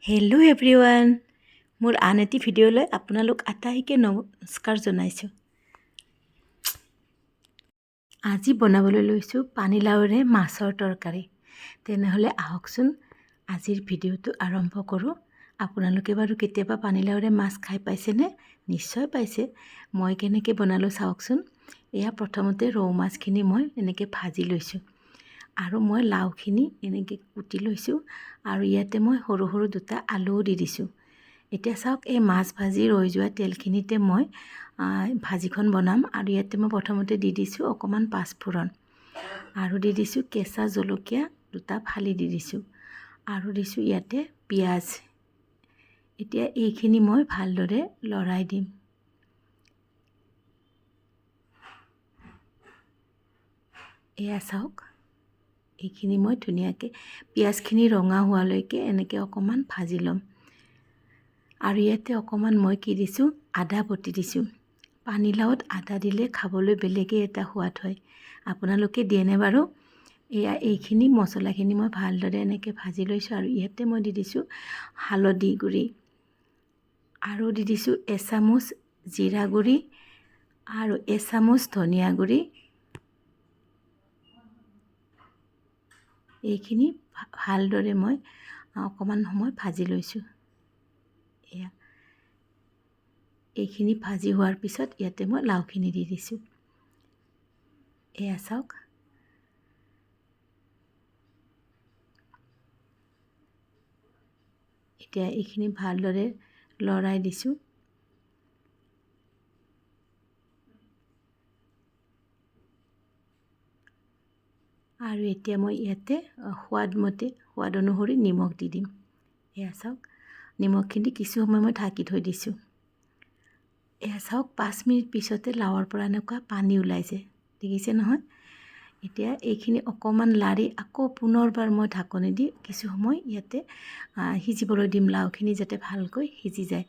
Hello' everyone, মোৰ আন এটি ভিডিঅ'লৈ আপোনালোক আটাইকে নমস্কাৰ জনাইছোঁ। আজি বনাবলৈ লৈছোঁ পানীলাওৰে মাছৰ তৰকাৰী। তেনেহ'লে আহকচোন আজিৰ ভিডিঅ'টো আৰম্ভ কৰোঁ। আপোনালোকে বাৰু কেতিয়াবা পানীলাওৰে মাছ খাই পাইছেনে? নিশ্চয় পাইছে। মই কেনেকৈ বনালোঁ চাওকচোন। এয়া প্ৰথমতে ৰৌ মাছখিনি মই এনেকৈ ভাজি লৈছোঁ আৰু মই লাওখিনি এনেকৈ কুটি লৈছোঁ আৰু ইয়াতে মই সৰু সৰু দুটা আলুও দি দিছোঁ। এতিয়া চাওক, এই মাছ ভাজি ৰৈ যোৱা তেলখিনিতে মই ভাজিখন বনাম আৰু ইয়াতে মই প্ৰথমতে দি দিছোঁ অকণমান পাঁচফোৰণ আৰু দি দিছোঁ কেঁচা জলকীয়া দুটা ফালি দি দিছোঁ আৰু দিছোঁ ইয়াতে পিঁয়াজ। এতিয়া এইখিনি মই ভালদৰে লৰাই দিম। এয়া চাওক, এইখিনি মই ধুনীয়াকৈ পিঁয়াজখিনি ৰঙা হোৱালৈকে এনেকৈ অকণমান ভাজি ল'ম আৰু ইয়াতে অকণমান মই কি দিছোঁ, আদা বটি দিছোঁ। পানীলাওত আদা দিলে খাবলৈ বেলেগেই এটা সোৱাদ হয়। আপোনালোকে দিয়েনে বাৰু? এইখিনি মছলাখিনি মই ভালদৰে এনেকৈ ভাজি লৈছোঁ আৰু ইয়াতে মই দি দিছোঁ হালধি গুড়ি আৰু দি দিছোঁ এচামুচ জিৰা গুড়ি আৰু এচামুচ ধনিয়া গুড়ি। এইখিনি ভালদৰে মই অকণমান সময় ভাজি লৈছোঁ। এইখিনি ভাজি হোৱাৰ পিছত ইয়াতে মই লাওখিনি দি দিছোঁ। এয়া চাওক, এতিয়া এইখিনি ভালদৰে লৰাই দিছোঁ। আৰু এতিয়া মই ইয়াতে সোৱাদ অনুসৰি নিমখ দি দিম। এয়া চাওক, নিমখখিনি কিছু সময় মই ঢাকি থৈ দিছোঁ। এয়া চাওক, 5 মিনিট পিছতে লাওৰ পৰা এনেকুৱা পানী ওলাইছে, দেখিছে নহয়? এতিয়া এইখিনি অকণমান লাৰি আকৌ পুনৰবাৰ মই ঢাকনি দি কিছু সময় ইয়াতে সিজিবলৈ দিম, লাওখিনি যাতে ভালকৈ সিজি যায়।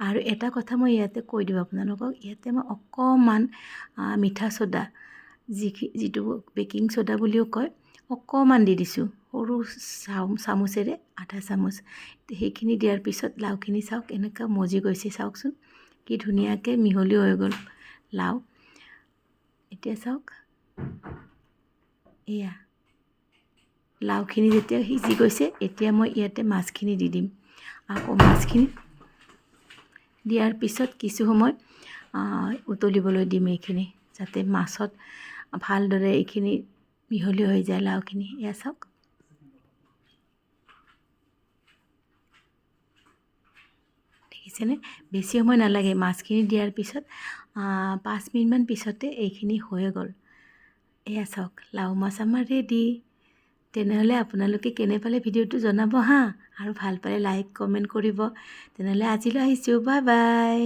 আৰু এটা কথা মই ইয়াতে কৈ দিওঁ আপোনালোকক, ইয়াতে মই অকণমান মিঠা চ'দা, যিটো বেকিং চ'দা বুলিও কয়, অকণমান দি দিছোঁ, সৰু চামুচেৰে আধা চামুচ। সেইখিনি দিয়াৰ পিছত লাওখিনি চাওক এনেকুৱা মজি গৈছে, চাওকচোন কি ধুনীয়াকৈ মিহলি হৈ গ'ল লাও। এতিয়া চাওক, এয়া লাওখিনি যেতিয়া সিজি গৈছে, এতিয়া মই ইয়াতে মাছখিনি দি দিম। আকৌ মাছখিনি দিয়াৰ পিছত কিছু সময় উতলিবলৈ দিম এইখিনি, যাতে মাছত ভালদৰে এইখিনি মিহলি হৈ যায় লাওখিনি। এয়া চাওক, দেখিছেনে? বেছি সময় নালাগে। মাছখিনি দিয়াৰ পিছত 5 মিনিটমান পিছতে এইখিনি হৈ গ'ল। এয়া চাওক, লাও মাছ আমাৰ ৰেডি। তেনেহ'লে আপোনালোকে কেনে পালে ভিডিঅ'টো জনাব হা, আৰু ভাল পালে লাইক কমেণ্ট কৰিব। তেনেহ'লে আজিলৈ আহিছোঁ, বাই বাই।